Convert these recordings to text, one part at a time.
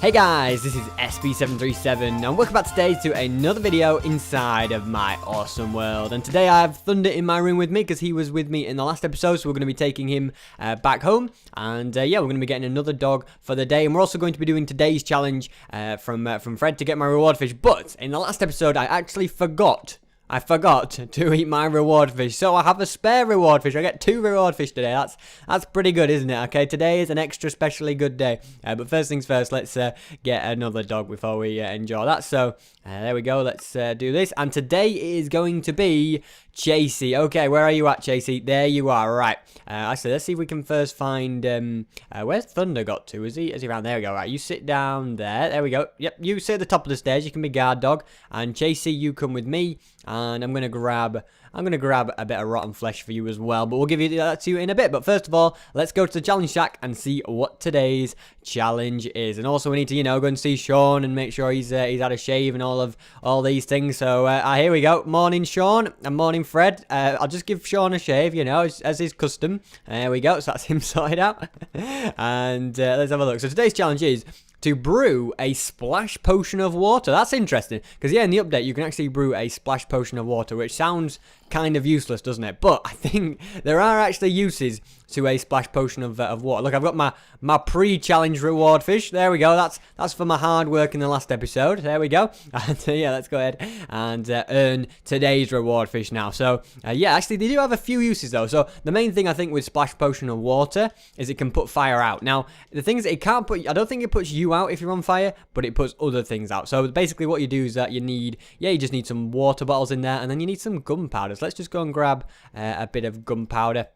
Hey guys, this is SB737 and welcome back today to another video inside of my awesome world. And today I have Thunder in my room with me because he was with me in the last episode, so we're going to be taking him back home. And yeah, we're going to be getting another dog for the day, and we're also going to be doing today's challenge from Fred to get my reward fish. But in the last episode I actually forgot to eat my reward fish, so I have a spare reward fish. I get 2 reward fish today. That's pretty good, isn't it? Okay, today is an extra specially good day. But first things first, let's get another dog before we enjoy that. So there we go. Let's do this. And today is going to be Chasey. Okay, where are you at, Chasey? There you are. Right. Actually, let's see if we can first find where's Thunder got to? Is he around? There we go. Right, you sit down there. There we go. Yep, you sit at the top of the stairs. You can be guard dog. And Chasey, you come with me. And I'm gonna grab a bit of rotten flesh for you as well, but we'll give you that to you in a bit. But first of all, let's go to the challenge shack and see what today's challenge is. And also we need to, go and see Sean and make sure he's had a shave and all these things. So here we go. Morning, Sean, and morning, Fred. I'll just give Sean a shave, as his custom. There we go. So that's him sorted out. And let's have a look. So today's challenge is to brew a splash potion of water. That's interesting, because yeah, in the update you can actually brew a splash potion of water, which sounds kind of useless, doesn't it? But I think there are actually uses to a splash potion of water. Look, I've got my pre-challenge reward fish. There we go. That's for my hard work in the last episode. There we go. And yeah, let's go ahead and earn today's reward fish now. So yeah, actually they do have a few uses though. So the main thing I think with splash potion of water is it can put fire out. Now the thing is, it can't put. I don't think it puts you out if you're on fire, but it puts other things out. So basically, what you do is that you just need some water bottles in there, and then you need some gunpowder. So let's just go and grab a bit of gunpowder.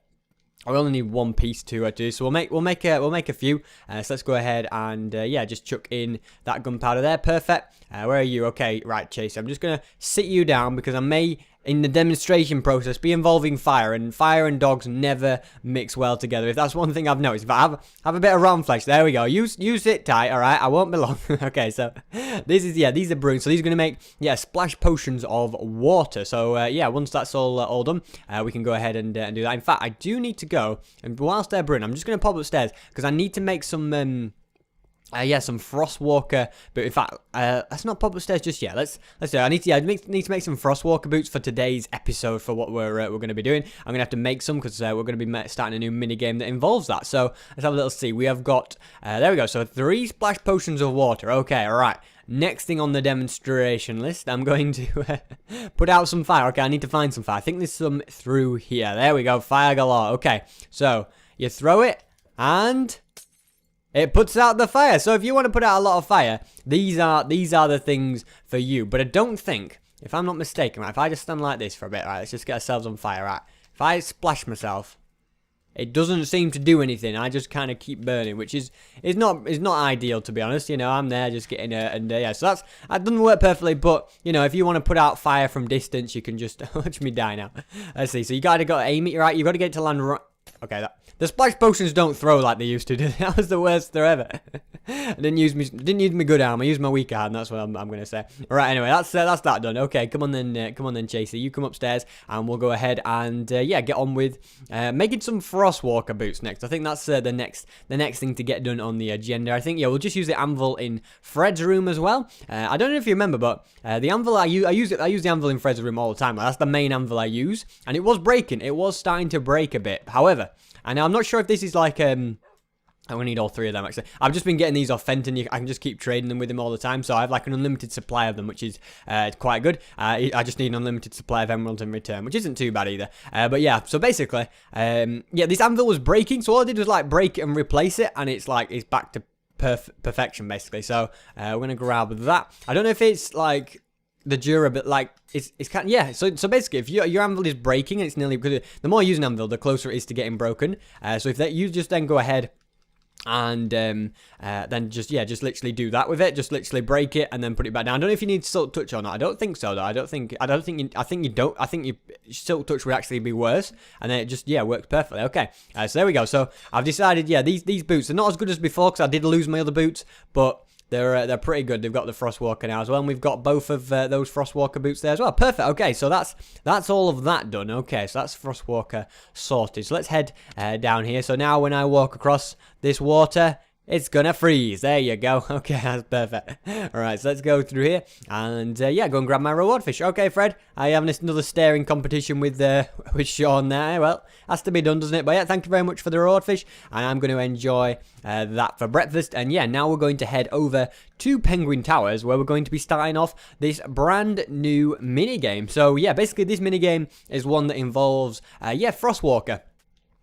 I only need 1 piece to do, so we'll make a few. So let's go ahead and just chuck in that gunpowder there. Perfect. Where are you? Okay, right, Chase. I'm just gonna sit you down because I may, in the demonstration process, be involving fire, and fire and dogs never mix well together. If that's one thing I've noticed. But have a bit of rotten flesh. There we go. You sit tight, all right? I won't be long. Okay, so these are brewing. So these are gonna make splash potions of water. So once that's all done, we can go ahead and do that. In fact, I do need to go, and whilst they're brewing, I'm just gonna pop upstairs because I need to make some some Frostwalker, but in fact, let's not pop upstairs just yet. Let's do it. I need to make some Frostwalker boots for today's episode for what we're going to be doing. I'm gonna have to make some because we're going to be starting a new mini game that involves that. So let's have a little see. We have got there we go. So 3 splash potions of water. Okay, all right. Next thing on the demonstration list, I'm going to put out some fire. Okay, I need to find some fire. I think there's some through here. There we go. Fire galore. Okay, so you throw it and it puts out the fire. So if you want to put out a lot of fire, these are the things for you. But I don't think, if I'm not mistaken, right, if I just stand like this for a bit, right, let's just get ourselves on fire, right. If I splash myself, it doesn't seem to do anything. I just kind of keep burning, which is not ideal, to be honest. I'm there just getting so that doesn't work perfectly. But if you want to put out fire from distance, you can just watch me die now. Let's see. So you got to aim it right. You got to get it to land right. Okay, the splash potions don't throw like they used to, do they? That was the worst throw ever. I didn't use my good arm. I used my weak arm. That's what I'm gonna say. All right. Anyway, that's that done. Okay, come on then, Chasey. You come upstairs, and we'll go ahead and get on with making some Frostwalker boots next. I think that's the next thing to get done on the agenda. I think we'll just use the anvil in Fred's room as well. I don't know if you remember, but the anvil I use the anvil in Fred's room all the time. That's the main anvil I use, and it was breaking. It was starting to break a bit. However, and I'm not sure if this is like I'm gonna need all 3 of them actually. I've just been getting these off Fenton. I can just keep trading them with him all the time, so I have like an unlimited supply of them, which is quite good. I just need an unlimited supply of emeralds in return, which isn't too bad either. But yeah, so basically, this anvil was breaking, so all I did was like break it and replace it, and it's back to perfection basically. So we're gonna grab that. I don't know if it's like the durability, like it's kind of, so basically if your anvil is breaking and it's nearly, because the more you use an anvil, the closer it is to getting broken. So if you just then go ahead and then just literally do that with it. Just literally break it and then put it back down. I don't know if you need silk touch or not. I don't think so though. I think you don't. I think silk touch would actually be worse, and then it just works perfectly. Okay, so there we go. So I've decided these boots are not as good as before because I did lose my other boots, but they're pretty good. They've got the Frostwalker now as well, and we've got both of those Frostwalker boots there as well. Perfect. Okay, so that's all of that done. Okay, so that's Frostwalker sorted. So let's head down here. So now when I walk across this water, It's gonna freeze. There you go. Okay, that's perfect. Alright, so let's go through here. And, yeah, go and grab my reward fish. Okay, Fred. I have another staring competition with Sean there. Well, has to be done, doesn't it? But, yeah, thank you very much for the reward fish. And I'm going to enjoy that for breakfast. And, yeah, now we're going to head over to Penguin Towers, where we're going to be starting off this brand new minigame. So, yeah, basically this minigame is one that involves, Frostwalker.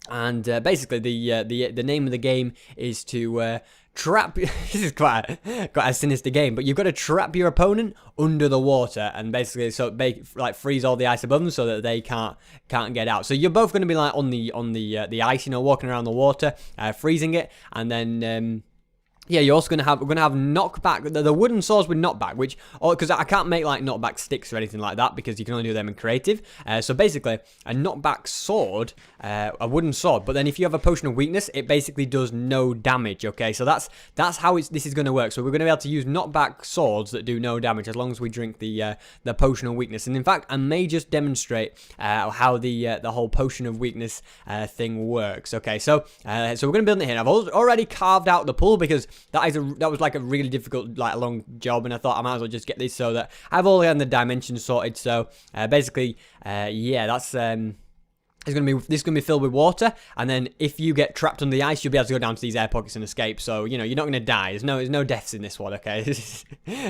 And basically, the name of the game is to trap. This is quite a sinister game, but you've got to trap your opponent under the water, and basically, like freeze all the ice above them so that they can't get out. So you're both going to be like on the ice, walking around the water, freezing it, and then. Yeah, you're also we're gonna have knockback, the wooden swords with knockback, because I can't make like knockback sticks or anything like that because you can only do them in creative. So basically, a knockback sword, a wooden sword, but then if you have a potion of weakness, it basically does no damage. Okay, so that's how this is gonna work. So we're gonna be able to use knockback swords that do no damage as long as we drink the potion of weakness. And in fact, I may just demonstrate how the whole potion of weakness thing works. Okay, so we're gonna build it here. I've already carved out the pool because that was like a really difficult, like a long job, and I thought I might as well just get this so that I've already had the dimensions sorted. So basically, yeah, that's this is gonna be filled with water, and then if you get trapped under the ice, you'll be able to go down to these air pockets and escape. So you're not gonna die. There's no deaths in this one, okay?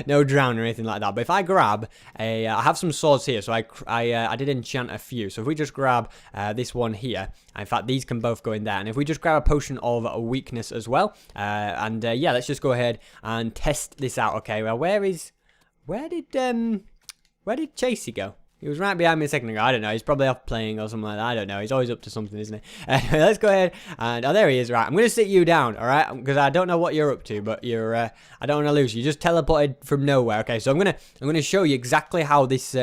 No drown or anything like that. But if I grab I have some swords here, so I did enchant a few. So if we just grab this one here, in fact these can both go in there, and if we just grab a potion of a weakness as well, yeah, let's just go ahead and test this out. Okay, well where did Chasey go? He was right behind me a second ago. I don't know. He's probably off playing or something like that. I don't know. He's always up to something, isn't he? Anyway, let's go ahead and... Oh, there he is. Right. I'm going to sit you down, all right? Because I don't know what you're up to, but you're... I don't want to lose you. You just teleported from nowhere, okay? So I'm gonna show you exactly how this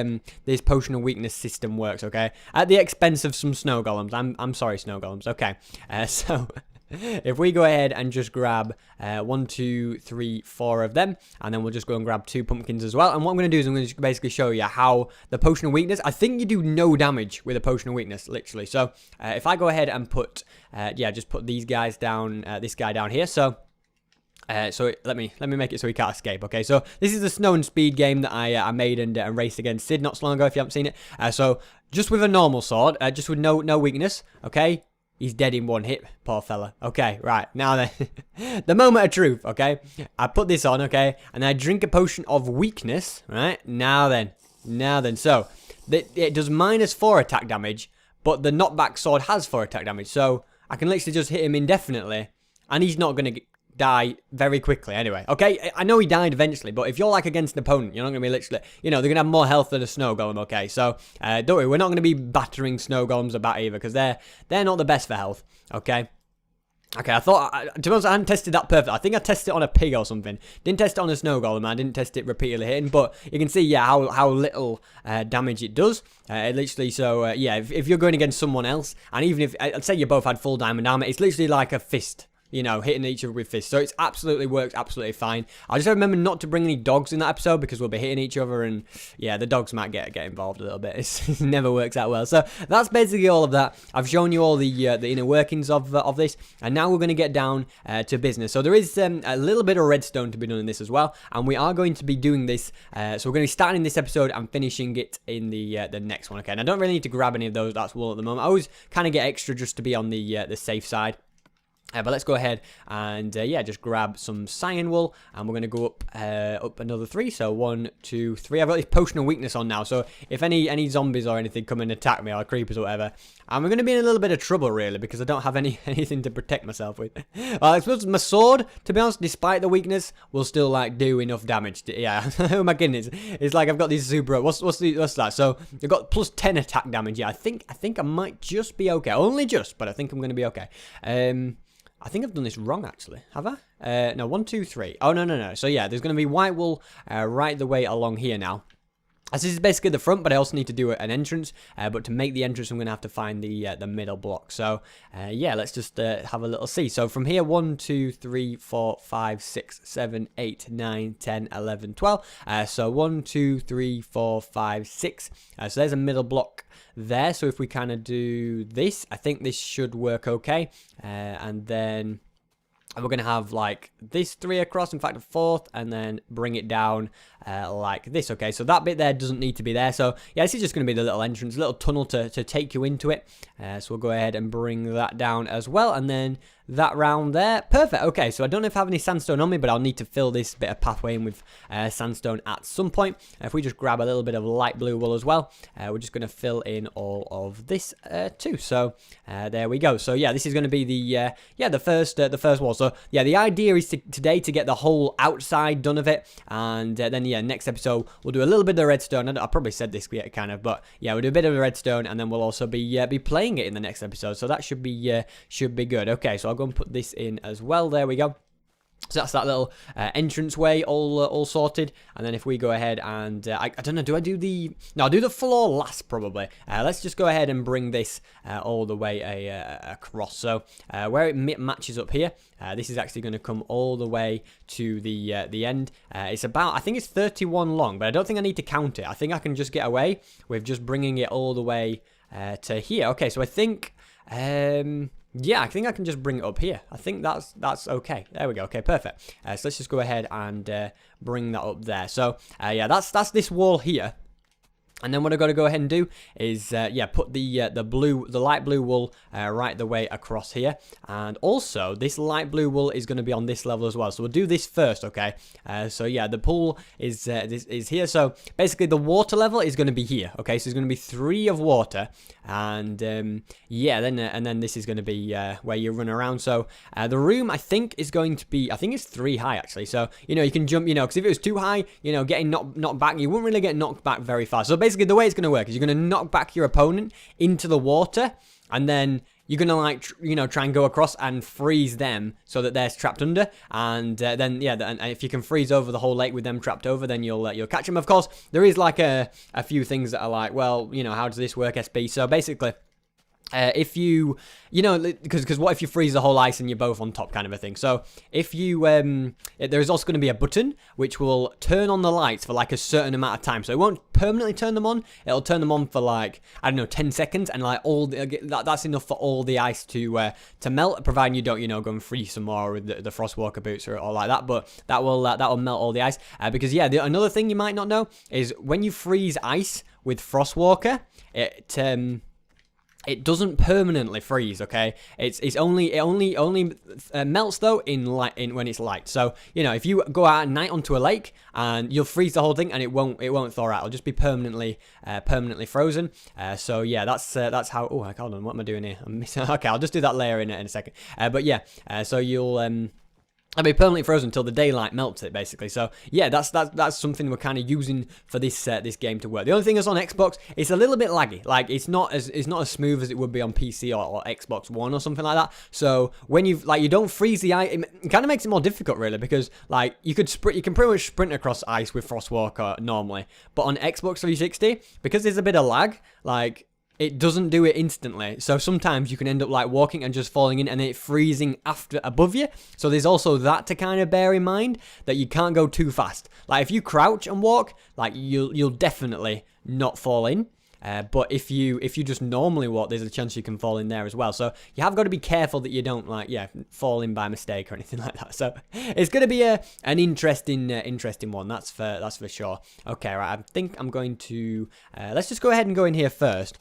this potion of weakness system works, okay? At the expense of some snow golems. I'm sorry, snow golems. Okay. So... If we go ahead and just grab 1, 2, 3, 4 of them, and then we'll just go and grab 2 pumpkins as well. And what I'm going to do is I'm going to basically show you how the potion of weakness, I think you do no damage with a potion of weakness, literally. So if I go ahead and put, just put these guys down, this guy down here. So let me make it so he can't escape. Okay, so this is the snow and speed game that I made and raced against Sid not so long ago. If you haven't seen it, so just with a normal sword, just with no weakness. Okay. He's dead in one hit, poor fella. Okay, right, now then, the moment of truth, okay? I put this on, okay? And I drink a potion of weakness, right? Now then, so, it does -4 attack damage, but the knockback sword has 4 attack damage, so I can literally just hit him indefinitely, and he's not going to die very quickly anyway. Okay, I know he died eventually, but if you're like against an opponent, you're not going to be literally, they're going to have more health than a snow golem, okay? So, don't worry, we're not going to be battering snow golems about either, because they're not the best for health, okay? Okay, to be honest, I hadn't tested that perfect. I think I tested it on a pig or something. Didn't test it on a snow golem, I didn't test it repeatedly hitting, but you can see, yeah, how little damage it does. Literally, so, yeah, if you're going against someone else, and even if, I'd say you both had full diamond armor, it's literally like a fist. Hitting each other with fists. So it absolutely works absolutely fine. I just remember not to bring any dogs in that episode because we'll be hitting each other and, yeah, the dogs might get involved a little bit. It never works out well. So that's basically all of that. I've shown you all the inner workings of this, and now we're going to get down to business. So there is a little bit of redstone to be done in this as well, and we are going to be doing this. So we're going to be starting this episode and finishing it in the next one. Okay, and I don't really need to grab any of those. That's wool at the moment. I always kind of get extra just to be on the safe side. But let's go ahead and, just grab some cyan wool, and we're going to go up another 3. So 1, 2, 3. I've got this potion of weakness on now, so if any zombies or anything come and attack me, or creepers or whatever, I'm going to be in a little bit of trouble, really, because I don't have anything to protect myself with. Well, I suppose my sword, to be honest, despite the weakness, will still, like, do enough damage. Yeah, oh my goodness. It's like I've got these super... What's that? So, I've got plus 10 attack damage. Yeah, I think I might just be okay. Only just, but I think I'm going to be okay. I think I've done this wrong, actually. Have I? No, 1, 2, 3. Oh, no. So, yeah, there's going to be white wool right the way along here now. This is basically the front, but I also need to do an entrance. But to make the entrance, I'm going to have to find the middle block. So, yeah, let's just have a little see. So, from here, 1, 2, 3, 4, 5, 6, 7, 8, 9, 10, 11, 12. So, 1, 2, 3, 4, 5, 6. So, there's a middle block there. So, if we kind of do this, I think this should work okay. And then... And we're going to have like this 3 across, in fact a 4th, and then bring it down like this. Okay, so that bit there doesn't need to be there. So yeah, this is just going to be the little entrance, little tunnel to take you into it. So we'll go ahead and bring that down as well, and then that round there. Perfect. Okay, so I don't know if I have any sandstone on me, but I'll need to fill this bit of pathway in with sandstone at some point. If we just grab a little bit of light blue wool as well, we're just going to fill in all of this too. So there we go. So yeah, this is going to be the the first wall. So yeah, the idea is today to get the whole outside done of it, and then yeah, next episode we'll do a little bit of the redstone. I probably said this yet, kind of, but yeah, we'll do a bit of the redstone, and then we'll also be playing it in the next episode. So that should be good. Okay, so I'll go and put this in as well. There we go. So that's that little entrance way all sorted. And then if we go ahead and I don't know, do I do the no, I'll do the floor last probably. Let's just go ahead and bring this all the way across. So where it matches up here, this is actually going to come all the way to the end. It's about, I think it's 31 long, but I don't think I need to count it. I think I can just get away with just bringing it all the way to here. Okay, so I think yeah, I think I can just bring it up here. I think that's okay. There we go. Okay, perfect. So let's just go ahead and bring that up there. So yeah, that's this wall here. And then what I've got to go ahead and do is, yeah, put the light blue wool right the way across here. And also, this light blue wool is going to be on this level as well. So we'll do this first, okay? So yeah, the pool is here. So basically, the water level is going to be here, okay? So it's going to be 3 of water, and yeah, then this is going to be where you run around. So the room I think is going to be, I think it's 3 high actually. So you know you can jump, you know, because if it was too high, you know, getting knocked back, you wouldn't really get knocked back very far. So basically, the way it's going to work is you're going to knock back your opponent into the water, and then you're going to, like, you know, try and go across and freeze them so that they're trapped under. And then, yeah, and if you can freeze over the whole lake with them trapped over, then you'll catch them. Of course, there is, like, a few things that are like, well, you know, how does this work, SB? So basically, if you know, because what if you freeze the whole ice and you're both on top, kind of a thing. So if you, there's also going to be a button which will turn on the lights for like a certain amount of time. So it won't permanently turn them on. It'll turn them on for like, I don't know, 10 seconds, and like that's enough for all the ice to melt, providing you don't, you know, go and freeze some more with the Frostwalker boots or like that. But that will melt all the ice. Because yeah, another thing you might not know is when you freeze ice with Frostwalker, it doesn't permanently freeze, okay? It only melts though in when it's light. So you know, if you go out at night onto a lake, and you'll freeze the whole thing, and it won't thaw out. It'll just be permanently frozen. So yeah, that's how. Oh, hold on, what am I doing here? I'm missing. Okay, I'll just do that layer in a second. But yeah, so you'll It'll be permanently frozen until the daylight melts it, basically. So yeah, that's something we're kind of using for this game to work. The only thing is on Xbox, it's a little bit laggy. Like it's not as smooth as it would be on PC or Xbox One or something like that. So when you don't freeze the ice, it kind of makes it more difficult, really, because like you can pretty much sprint across ice with Frostwalker normally, but on Xbox 360, because there's a bit of lag, like, it doesn't do it instantly. So sometimes you can end up like walking and just falling in and it freezing above you. So there's also that to kind of bear in mind, that you can't go too fast. Like if you crouch and walk, like you'll definitely not fall in. But if you just normally walk, there's a chance you can fall in there as well. So you have got to be careful that you don't fall in by mistake or anything like that. So it's going to be an interesting one. That's for sure. Okay, right. I think I'm going to let's just go ahead and go in here first.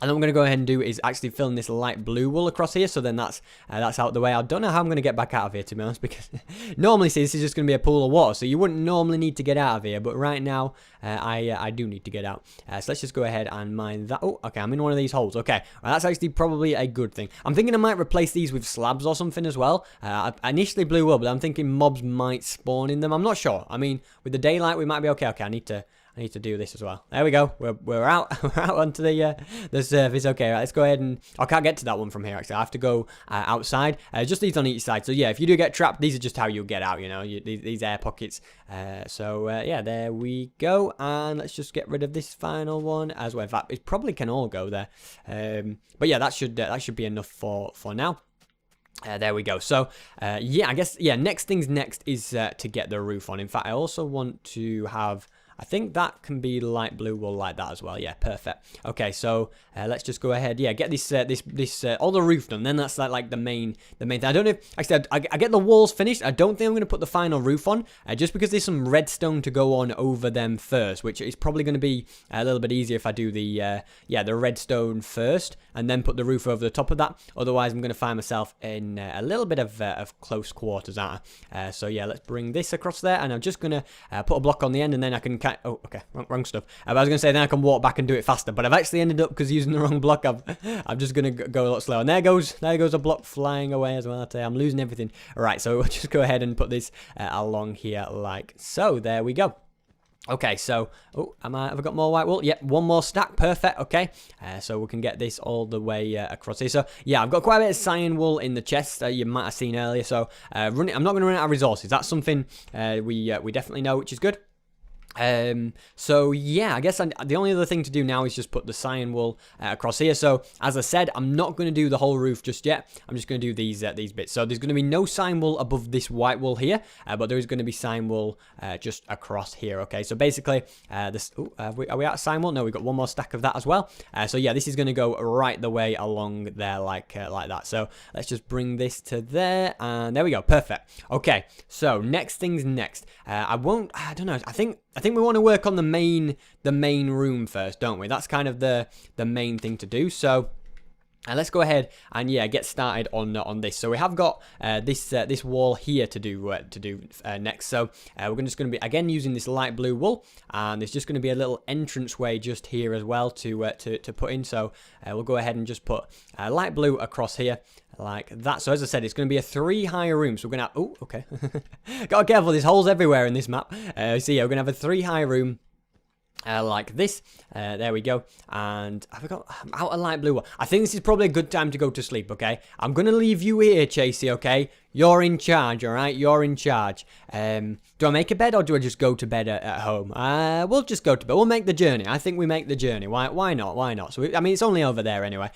And then what I'm going to go ahead and do is actually fill in this light blue wool across here. So then that's out the way. I don't know how I'm going to get back out of here, to be honest, because normally, see, this is just going to be a pool of water. So you wouldn't normally need to get out of here. But right now, I do need to get out. So let's just go ahead and mine that. Oh, okay, I'm in one of these holes. Okay, well, that's actually probably a good thing. I'm thinking I might replace these with slabs or something as well. I initially blue wool, but I'm thinking mobs might spawn in them. I'm not sure. I mean, with the daylight, we might be okay. Okay, I need to do this as well. There we go. We're out. We're out onto the surface. Okay, right, let's go ahead and I can't get to that one from here. Actually, I have to go outside. Just these on each side. So yeah, if you do get trapped, these are just how you'll get out. You know, these air pockets. So yeah, there we go. And let's just get rid of this final one as well. In fact, it probably can all go there. But yeah, that should be enough for now. There we go. So, yeah, I guess, yeah, next is to get the roof on. In fact, I also want to have I think that can be light blue wool like that as well. Yeah, perfect. Okay, so let's just go ahead. Yeah, get this all the roof done. Then that's like the main thing. I don't know if actually I get the walls finished. I don't think I'm gonna put the final roof on just because there's some redstone to go on over them first, which is probably going to be a little bit easier if I do the redstone first and then put the roof over the top of that. Otherwise, I'm going to find myself in a little bit of close quarters. So yeah, let's bring this across there, and I'm just going to put a block on the end, and then I can oh, okay, wrong stuff. I was going to say then I can walk back and do it faster, but I've actually ended up, because using the wrong block, I'm just going to go a lot slower. And there goes a block flying away as well. I tell you, I'm losing everything. All right, so we'll just go ahead and put this along here like so. There we go. Okay, so, have I got more white wool? Yep, one more stack, perfect, okay. So we can get this all the way across here. So, yeah, I've got quite a bit of cyan wool in the chest you might have seen earlier. So, I'm not going to run out of resources. That's something we definitely know, which is good. So yeah, I guess the only other thing to do now is just put the cyan wool across here. So as I said, I'm not going to do the whole roof just yet. I'm just going to do these bits. So there's going to be no cyan wool above this white wool here, but there is going to be cyan wool just across here. Okay, so basically this. Are we out of cyan wool? No, we've got one more stack of that as well. So yeah, this is going to go right the way along there like that. So let's just bring this to there, and there we go. Perfect. Okay, so next things next. I don't know. I think we want to work on the main room first, don't we? That's kind of the main thing to do. So let's go ahead and yeah, get started on this. So we have got this wall here to do next. So we're just going to be again using this light blue wool, and there's just going to be a little entranceway just here as well to put in. So we'll go ahead and just put light blue across here like that. So as I said, it's going to be a 3-high room. So we're going to oh, okay. Gotta be careful, there's holes everywhere in this map. So yeah, we're going to have a 3-high room like this. There we go. And have I got out a light blue one? I think this is probably a good time to go to sleep, okay? I'm going to leave you here, Chasey, okay? You're in charge, all right? You're in charge. Do I make a bed or do I just go to bed at home? We'll just go to bed. We'll make the journey. I think we make the journey. Why not? Why not? So I mean, it's only over there anyway.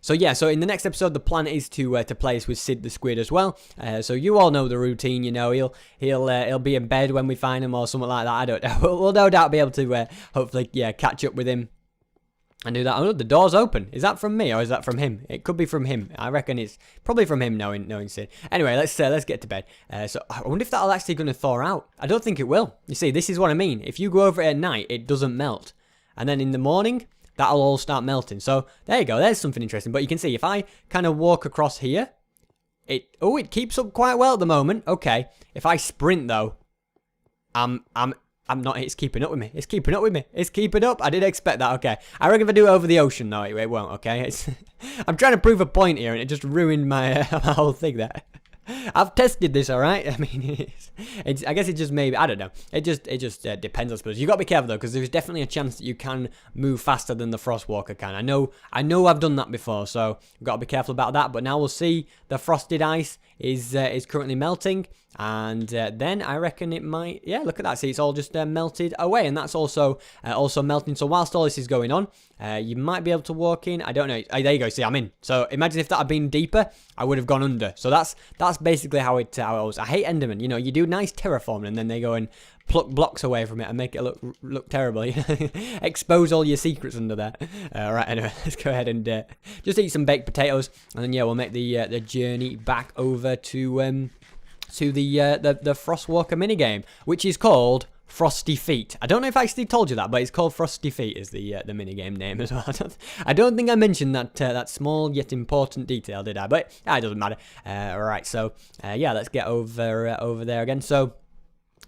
So yeah. So in the next episode, the plan is to play this with Sid the Squid as well. So you all know the routine. You know, he'll be in bed when we find him or something like that. I don't know. We'll no doubt be able to hopefully catch up with him and do that. Oh, the door's open. Is that from me or is that from him? It could be from him. I reckon it's probably from him, knowing Sid. Anyway, let's get to bed. So I wonder if that'll actually going to thaw out. I don't think it will. You see, this is what I mean. If you go over it at night, it doesn't melt, and then in the morning, that'll all start melting. So there you go. There's something interesting. But you can see if I kind of walk across here, it keeps up quite well at the moment. Okay. If I sprint though, I'm not. It's keeping up with me. It's keeping up with me. It's keeping up. I didn't expect that. Okay. I reckon if I do it over the ocean, though, it won't. Okay. I'm trying to prove a point here, and it just ruined my my whole thing there. I've tested this, all right. I mean, I guess it just maybe. I don't know. It just depends, I suppose. You got to be careful though, because there's definitely a chance that you can move faster than the Frostwalker can. I know. I've done that before, so you've got to be careful about that. But now we'll see. The frosted ice is currently melting. And then I reckon it might, yeah, look at that. See, it's all just melted away, and that's also melting. So whilst all this is going on, you might be able to walk in. I don't know. There you go. See, I'm in. So imagine if that had been deeper, I would have gone under. So that's basically how it was. I hate Enderman. You know, you do nice terraforming, and then they go and pluck blocks away from it and make it look terrible. Expose all your secrets under there. Right. Anyway, let's go ahead and just eat some baked potatoes, and then yeah, we'll make the journey back over to the Frostwalker minigame, which is called Frosty Feet. I don't know if I actually told you that, but it's called Frosty Feet is the minigame name as well. I don't think I mentioned that small yet important detail, did I? But it doesn't matter. Alright, so yeah, let's get over there again. So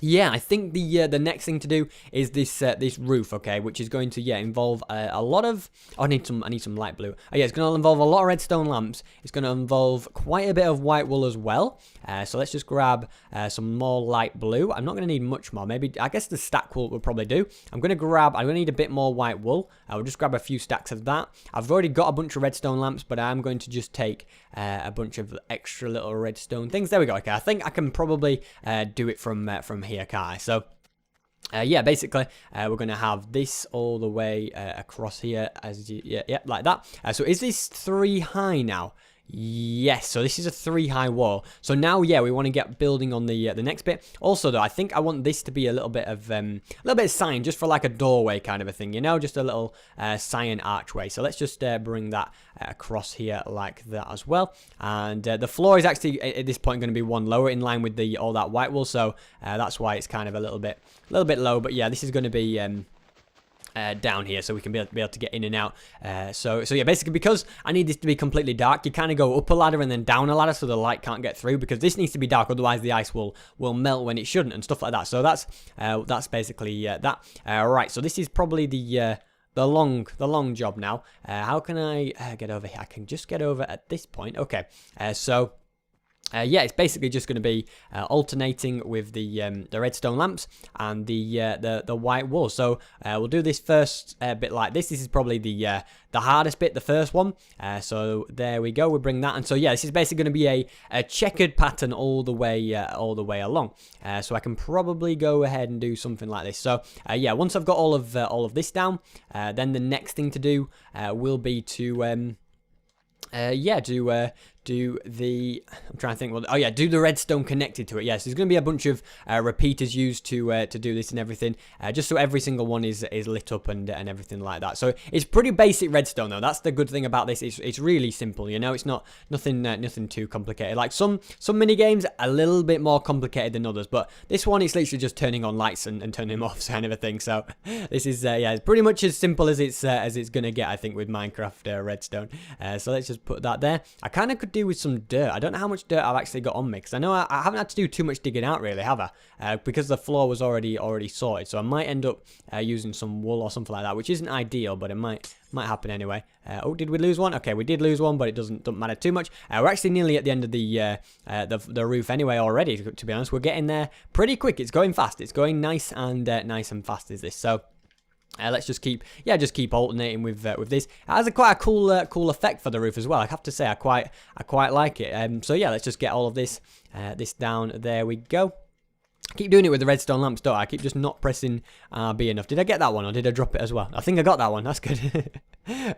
yeah, I think the next thing to do is this roof, okay, which is going to involve a lot of. Oh, I need some light blue. Oh yeah, it's going to involve a lot of redstone lamps. It's going to involve quite a bit of white wool as well. So let's just grab some more light blue. I'm not going to need much more. Maybe I guess the stack wool will probably do. I'm going to need a bit more white wool. I'll just grab a few stacks of that. I've already got a bunch of redstone lamps, but I'm going to just take a bunch of extra little redstone things. There we go. Okay, I think I can probably do it from here, can't I? So yeah, basically we're going to have this all the way across here as like that. So is this 3 high now? Yes, so this is a 3 high wall. So now, yeah, we want to get building on the next bit. Also, though, I think I want this to be a little bit of sign, just for like a doorway kind of a thing, you know, just a little cyan archway. So let's just bring that across here like that as well. And the floor is actually at this point going to be one lower, in line with the all that white wool. So that's why it's kind of a little bit low. But yeah, this is going to be down here, so we can be able to get in and out. So yeah, basically, because I need this to be completely dark, you kind of go up a ladder and then down a ladder so the light can't get through, because this needs to be dark, otherwise the ice will melt when it shouldn't and stuff like that. So that's basically that. Right, so this is probably the long job now. How can I get over here? I can just get over at this point. Okay, so yeah, it's basically just going to be alternating with the redstone lamps and the white wool. So we'll do this first bit like this. This is probably the hardest bit, the first one. So there we go. We bring that, and so yeah, this is basically going to be a checkered pattern all the way along. So I can probably go ahead and do something like this. So yeah, once I've got all of this down, then the next thing to do will be to do the, I'm trying to think, well, oh yeah, do the redstone connected to it. Yes, there's going to be a bunch of repeaters used to do this and everything, just so every single one is lit up and everything like that. So it's pretty basic redstone though. That's the good thing about this. It's really simple, you know. It's not nothing too complicated. Like some mini games a little bit more complicated than others, but this one is literally just turning on lights and turning them off, kind of a thing. So this is yeah, it's pretty much as simple as it's gonna get, I think, with Minecraft redstone. So let's just put that there. I kind of could do with some dirt. I don't know how much dirt I've actually got on me, because I know I haven't had to do too much digging out, really, have I? Because the floor was already sorted. So I might end up using some wool or something like that, which isn't ideal, but it might happen anyway. Oh, did we lose one? Okay, we did lose one, but it doesn't matter too much. We're actually nearly at the end of the roof anyway already. To be honest, we're getting there pretty quick. It's going fast. It's going nice and fast. Is this so? Let's just keep alternating with this. It has quite a cool effect for the roof as well. I have to say, I quite like it. So yeah, let's just get all of this down. There we go. I keep doing it with the redstone lamps, don't I? I keep just not pressing B enough. Did I get that one, or did I drop it as well? I think I got that one. That's good.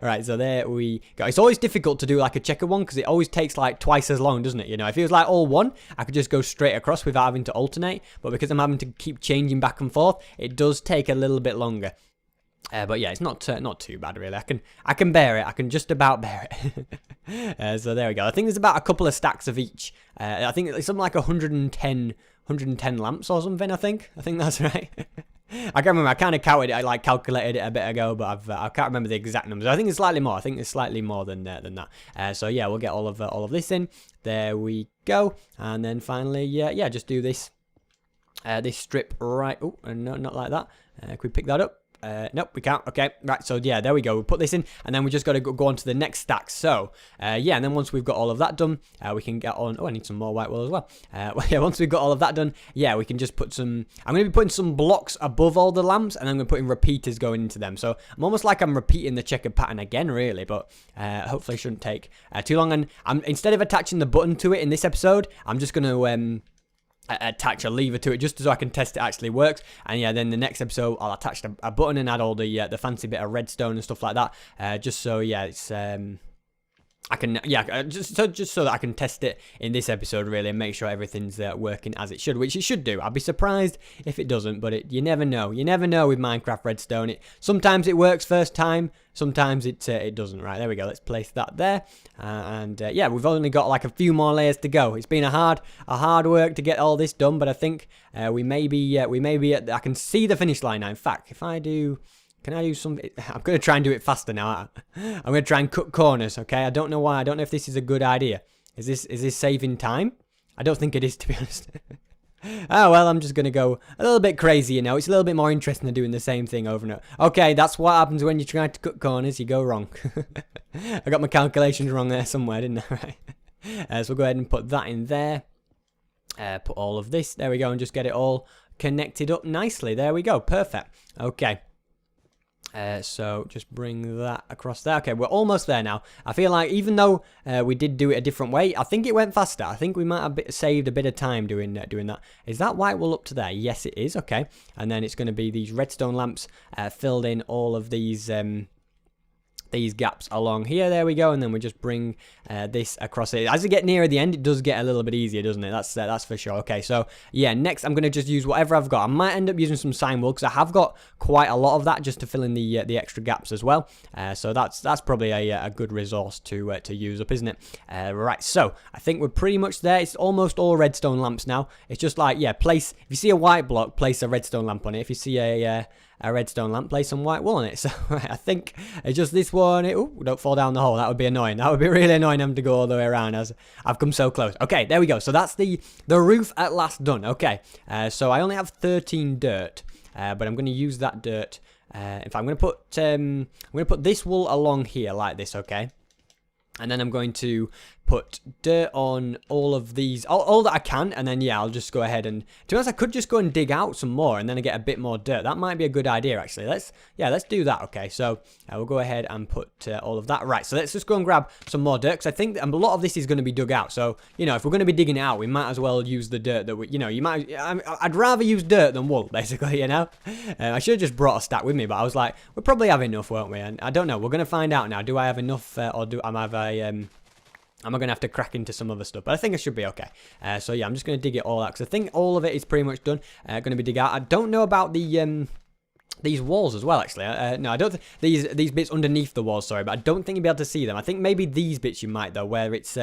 Right, so there we go. It's always difficult to do like a checker one, because it always takes like twice as long, doesn't it? You know, if it was like all one, I could just go straight across without having to alternate. But because I'm having to keep changing back and forth, it does take a little bit longer. But yeah, it's not too bad, really. I can bear it. I can just about bear it. So there we go. I think there's about a couple of stacks of each. I think it's something like 110 lamps or something. I think that's right. I can't remember. I kind of counted it. I calculated it a bit ago, but I can't remember the exact numbers. I think it's slightly more. I think it's slightly more than that. So yeah, we'll get all of this in. There we go. And then finally, yeah, just do this strip right. Oh, no, not like that. Can we pick that up? Nope, we can't. Okay, right, so yeah, there we go. We'll put this in, and then we just got to go on to the next stack. So, yeah, and then once we've got all of that done, we can get on. Oh, I need some more white wool as well. Yeah, once we've got all of that done, yeah, we can just put some. I'm going to be putting some blocks above all the lamps, and I'm going to put in repeaters going into them. So I'm almost like I'm repeating the checkered pattern again, really, but hopefully it shouldn't take too long. And instead of attaching the button to it in this episode, I'm just going to attach a lever to it just so I can test it actually works. And yeah, then the next episode I'll attach a button and add all the fancy bit of redstone and stuff like that, just so yeah, it's I can, yeah, just so that I can test it in this episode, really, and make sure everything's working as it should, which it should do. I'd be surprised if it doesn't, but you never know. You never know with Minecraft Redstone. Sometimes it works first time, sometimes it doesn't. Right, there we go. Let's place that there, and yeah, we've only got like a few more layers to go. It's been a hard work to get all this done, but I think we may be I can see the finish line now. In fact, if I do. Can I do something? I'm going to try and do it faster now. I'm going to try and cut corners, okay? I don't know why. I don't know if this is a good idea. Is this saving time? I don't think it is, to be honest. Oh, well, I'm just going to go a little bit crazy, you know. It's a little bit more interesting than doing the same thing over and over. Okay, that's what happens when you try to cut corners. You go wrong. I got my calculations wrong there somewhere, didn't I? Right. So we'll go ahead and put that in there. Put all of this. There we go. And just get it all connected up nicely. There we go. Perfect. Okay. So just bring that across there. Okay, we're almost there now. I feel like even though we did do it a different way, I think it went faster. I think we might have saved a bit of time doing that. Is that white wool up to there? Yes, it is. Okay, and then it's going to be these redstone lamps filled in all of these these gaps along here. There we go, and then we just bring this across it. As you get nearer the end, it does get a little bit easier, doesn't it? That's for sure. Okay, so yeah, next I'm gonna just use whatever I've got. I might end up using some sign wool because I have got quite a lot of that just to fill in the extra gaps as well. So that's probably a good resource to use up, isn't it? Right, so I think we're pretty much there. It's almost all redstone lamps now. It's just like, yeah, place, if you see a white block, place a redstone lamp on it. If you see a redstone lamp, place some white wool on it. So right, I think it's just this one. Oh, don't fall down the hole. That would be annoying. That would be really annoying having to go all the way around as I've come so close. Okay, there we go. So that's the roof at last done. Okay, so I only have 13 dirt, but I'm going to use that dirt. In fact, I'm going to put this wool along here like this. Okay. And then I'm going to put dirt on all of these, all that I can, and then yeah, I'll just go ahead and, to be honest, I could just go and dig out some more, and then I get a bit more dirt. That might be a good idea, actually. Let's do that. Okay, so we'll go ahead and put all of that. Right, so let's just go and grab some more dirt, because I think a lot of this is going to be dug out. So, you know, if we're going to be digging it out, we might as well use the dirt that we, you know, I'd rather use dirt than wool, basically, you know. I should have just brought a stack with me, but I was like, we'll probably have enough, won't we? And I don't know. We're going to find out now. Do I have enough, or am I going to have to crack into some other stuff? But I think I should be okay. So yeah, I'm just going to dig it all out, because I think all of it is pretty much done. Going to be dig out. I don't know about the these walls as well, actually. No, I don't. These bits underneath the walls, sorry, but I don't think you'll be able to see them. I think maybe these bits you might, though, where it's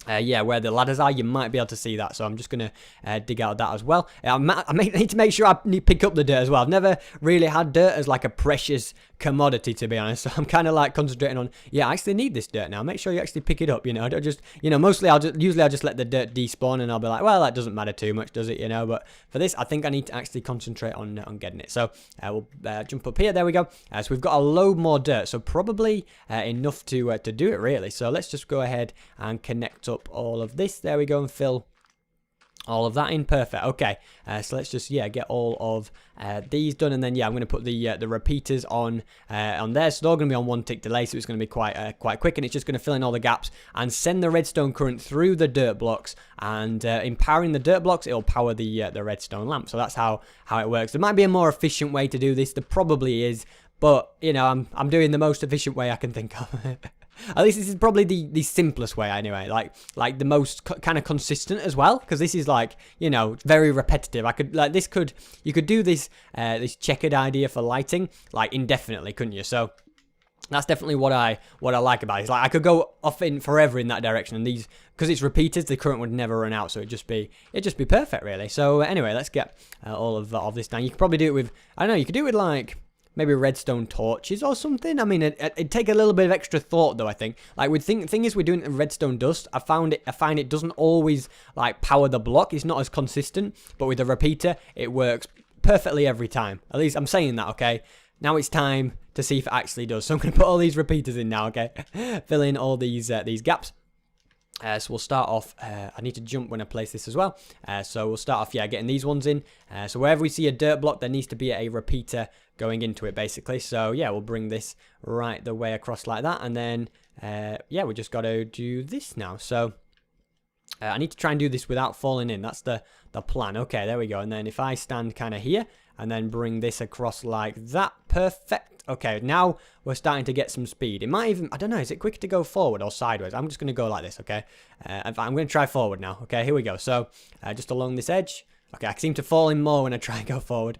yeah, where the ladders are, you might be able to see that. So I'm just going to dig out that as well. I need to make sure I pick up the dirt as well. I've never really had dirt as like a precious commodity, to be honest. So I'm kind of like concentrating on, yeah, I actually need this dirt now. Make sure you actually pick it up, you know. Don't just, you know, mostly usually I'll just let the dirt despawn and I'll be like, well, that doesn't matter too much, does it, you know? But for this, I think I need to actually concentrate on getting it. So we'll jump up here. There we go. So we've got a load more dirt. So probably enough to do it, really. So let's just go ahead and connect up all of this. There we go, and fill all of that in. Perfect. Okay, so let's just get all of these done, and then I'm going to put the repeaters on there. So they're going to be on 1 tick delay, so it's going to be quite quick, and it's just going to fill in all the gaps and send the redstone current through the dirt blocks, and empowering the dirt blocks, it'll power the redstone lamp. So that's how it works. There might be a more efficient way to do this. There probably is, but you know, I'm doing the most efficient way I can think of. At least this is probably the simplest way anyway, like the most kind of consistent as well, because this is like, you know, very repetitive. You could do this this checkered idea for lighting like indefinitely, couldn't you? So that's definitely what I like about it. It's like I could go off in forever in that direction, and these, because it's repeaters, the current would never run out, so it'd just be perfect, really. So anyway, let's get all of this done. You could probably do it with, I don't know, you could do it with like maybe redstone torches or something. I mean, it'd take a little bit of extra thought, though, I think. Like, thing is, we're doing it in redstone dust. I find it doesn't always, like, power the block. It's not as consistent. But with the repeater, it works perfectly every time. At least I'm saying that, okay? Now it's time to see if it actually does. So I'm going to put all these repeaters in now, okay? Fill in all these gaps. So we'll start off, I need to jump when I place this as well. So we'll start off, getting these ones in. So wherever we see a dirt block, there needs to be a repeater going into it, basically. So we'll bring this right the way across like that. And then, we just got to do this now. So I need to try and do this without falling in. That's the plan. Okay, there we go. And then if I stand kind of here and then bring this across like that, perfect. Okay, now we're starting to get some speed. It might even, I don't know, is it quicker to go forward or sideways? I'm just going to go like this, okay? I'm going to try forward now. Okay, here we go. So, just along this edge. Okay, I seem to fall in more when I try and go forward.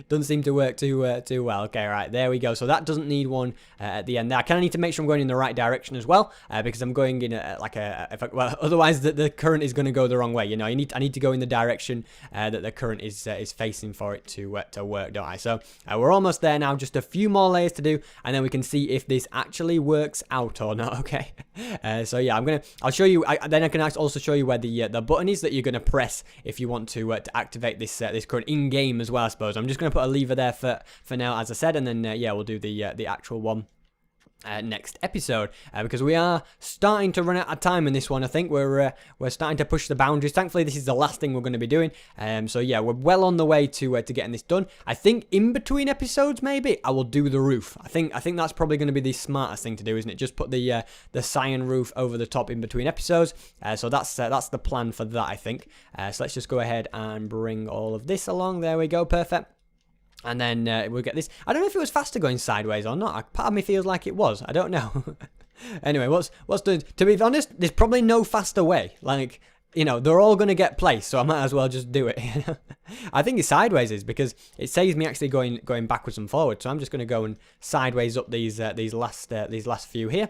Doesn't seem to work too well. Okay, right, there we go. So that doesn't need one at the end there. I kind of need to make sure I'm going in the right direction as well, because I'm going in otherwise the current is going to go the wrong way. You know, I need to go in the direction that the current is facing for it to work, don't I? So we're almost there now. Just a few more layers to do, and then we can see if this actually works out or not. Okay. So yeah, I'll show you. Then I can also show you where the button is that you're going to press if you want to activate this current in game as well, I suppose. I'm just going to put a lever there for now, as I said, and then we'll do the actual one next episode, because we are starting to run out of time in this one. I think we're starting to push the boundaries. Thankfully, this is the last thing we're going to be doing. So yeah, we're well on the way to getting this done. I think in between episodes, maybe I will do the roof. I think that's probably going to be the smartest thing to do, isn't it? Just put the cyan roof over the top in between episodes. So that's the plan for that, I think. So let's just go ahead and bring all of this along. There we go, perfect. And then we'll get this. I don't know if it was faster going sideways or not. Part of me feels like it was. I don't know. Anyway, what's doing? To be honest, there's probably no faster way. Like, you know, they're all going to get placed, so I might as well just do it. I think it's sideways is because it saves me actually going backwards and forwards. So I'm just going to go and sideways up these last few here.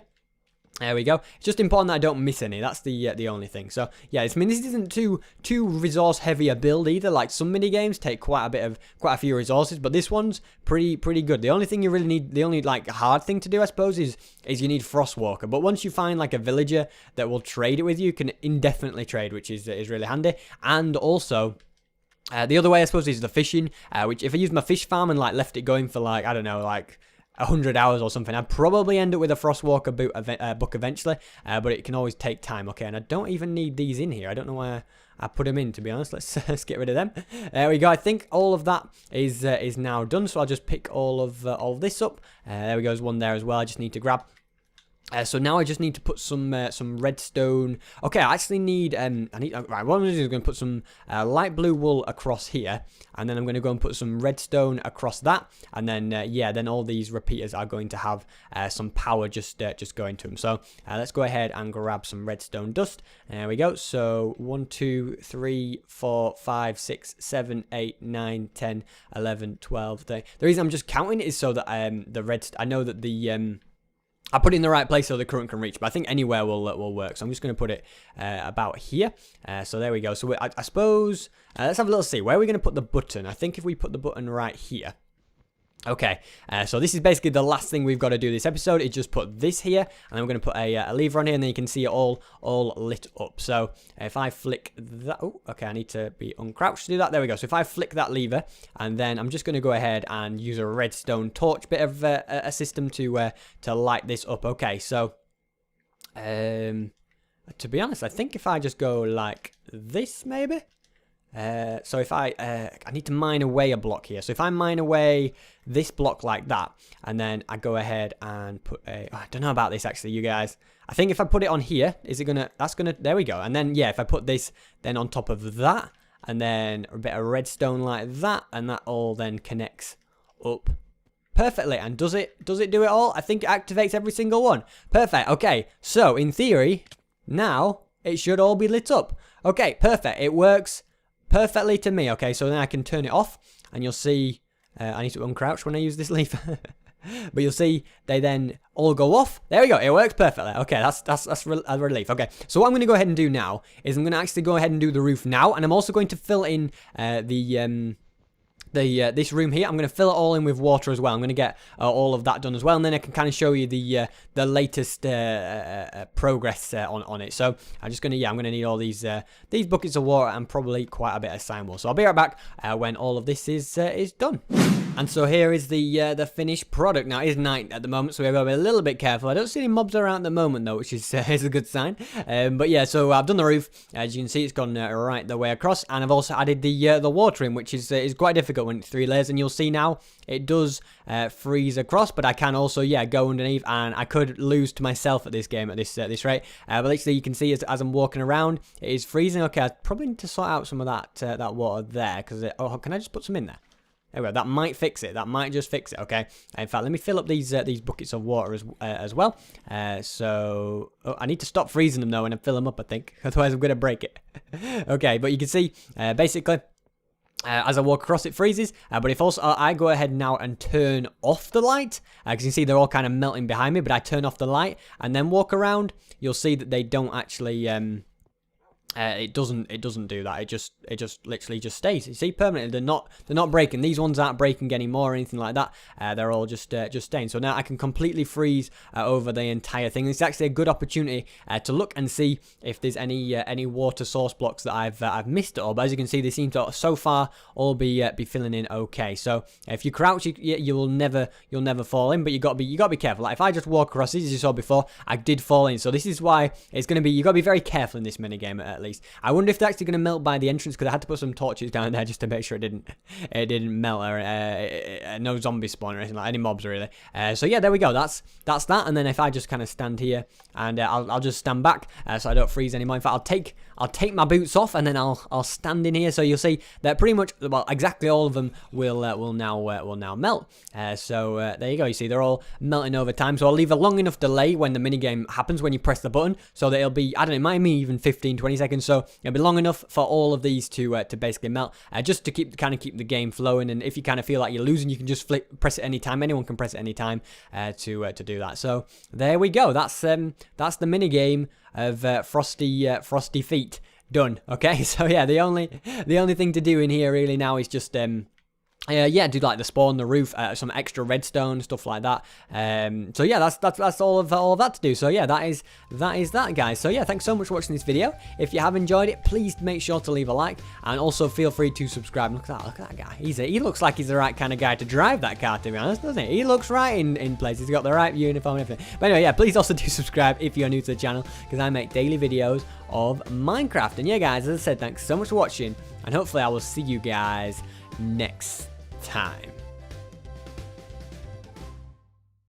There we go. It's just important that I don't miss any. That's the only thing. So yeah, I mean, this isn't too resource heavy a build either. Like some mini games take quite a few resources, but this one's pretty good. The only thing you really need, the only like hard thing to do, I suppose, is you need Frostwalker. But once you find like a villager that will trade it with you, you can indefinitely trade, which is really handy. And also, the other way I suppose is the fishing, which if I used my fish farm and like left it going for like, I don't know, like 100 hours or something, I'd probably end up with a Frostwalker book eventually, but it can always take time. Okay, and I don't even need these in here. I don't know why I put them in, to be honest. Let's get rid of them. There we go. I think all of that is now done, so I'll just pick all of this up. There we go. There's one there as well. I just need to grab. So now I just need to put some redstone. Okay, I actually need right. What I'm going to do is going to put some light blue wool across here, and then I'm going to go and put some redstone across that, and then yeah, then all these repeaters are going to have some power just going to them. So let's go ahead and grab some redstone dust. There we go. So 1, 2, 3, 4, 5, 6, 7, 8, 9, 10, 11, 12. 13. The reason I'm just counting is so that I know that the I put it in the right place so the current can reach, but I think anywhere will work. So I'm just going to put it about here. So there we go. So I suppose, let's have a little see. Where are we going to put the button? I think if we put the button right here. Okay, so this is basically the last thing we've got to do this episode. Is just put this here, and then we're going to put a lever on here, and then you can see it all lit up. So if I flick that, oh, okay, I need to be uncrouched to do that. There we go. So if I flick that lever, and then I'm just going to go ahead and use a redstone torch bit of a system to light this up. Okay, so to be honest, I think if I just go like this, maybe. So if I need to mine away a block here. So if I mine away this block like that, and then I go ahead and put I don't know about this actually, you guys. I think if I put it on here, there we go. And then, yeah, if I put this then on top of that, and then a bit of redstone like that, and that all then connects up perfectly. And does it do it all? I think it activates every single one. Perfect. Okay, so in theory, now it should all be lit up. Okay, perfect. It works perfectly to me. Okay, so then I can turn it off, and you'll see I need to uncrouch when I use this lever. But you'll see they then all go off. There we go. It works perfectly. Okay, that's a relief. Okay, so what I'm going to go ahead and do now is I'm going to actually go ahead and do the roof now, and I'm also going to fill in this room here. I'm going to fill it all in with water as well. I'm going to get all of that done as well, and then I can kind of show you the latest progress on it. So I'm just going to I'm going to need all these buckets of water and probably quite a bit of sign wool. So I'll be right back when all of this is done. And so here is the finished product. Now it is night at the moment, so we've got to be a little bit careful. I don't see any mobs around at the moment though, which is a good sign. But yeah, so I've done the roof. As you can see, it's gone right the way across, and I've also added the water in, which is quite difficult when it's 3 layers. And you'll see now it does freeze across, but I can also go underneath, and I could lose to myself at this game at this rate. But actually, you can see as I'm walking around, it is freezing. Okay, I probably need to sort out some of that water there, because can I just put some in there? There we go. That might fix it. That might just fix it. Okay. In fact, let me fill up these buckets of water as well. So I need to stop freezing them though and fill them up, I think. Otherwise, I'm going to break it. Okay, but you can see basically as I walk across, it freezes. But if also I go ahead now and turn off the light, because you can see they're all kind of melting behind me. But I turn off the light and then walk around, you'll see that they don't actually. It doesn't do that. It just literally just stays. You see, permanently. They're not breaking. These ones aren't breaking anymore or anything like that. They're all just staying. So now I can completely freeze over the entire thing. It's actually a good opportunity to look and see if there's any water source blocks that I've missed at all. But as you can see, they seem to so far all be filling in okay. So if you crouch, you'll never fall in. But you got to be careful. Like if I just walk across these, as you saw before, I did fall in. So this is why it's going to be. You got to be very careful in this minigame at least. I wonder if they're actually going to melt by the entrance, because I had to put some torches down there just to make sure it didn't melt, or no zombie spawn or anything like any mobs really. So yeah, there we go. That's that. And then if I just kind of stand here and I'll just stand back so I don't freeze anymore. In fact, I'll take my boots off, and then I'll stand in here. So you'll see that pretty much, well, exactly all of them will now melt. So there you go. You see they're all melting over time. So I'll leave a long enough delay when the minigame happens, when you press the button, so that it'll be, I don't know, it might be even 15-20 seconds. So it'll be long enough for all of these to basically melt, just to keep the game flowing. And if you kind of feel like you're losing, you can just press it anytime. Anyone can press it anytime to do that. So there we go. That's the minigame of Frosty Feet done. Okay, so yeah, the only thing to do in here really now is just yeah, do like the spawn, the roof, some extra redstone, stuff like that. So yeah, that's all of that to do. So yeah, that is that, guys. So yeah, thanks so much for watching this video. If you have enjoyed it, please make sure to leave a like, and also feel free to subscribe. Look at that guy. He looks like he's the right kind of guy to drive that car, to be honest, doesn't he? He looks right in place. He's got the right uniform and everything. But anyway, yeah, please also do subscribe if you're new to the channel, because I make daily videos of Minecraft. And yeah, guys, as I said, thanks so much for watching, and hopefully I will see you guys next time.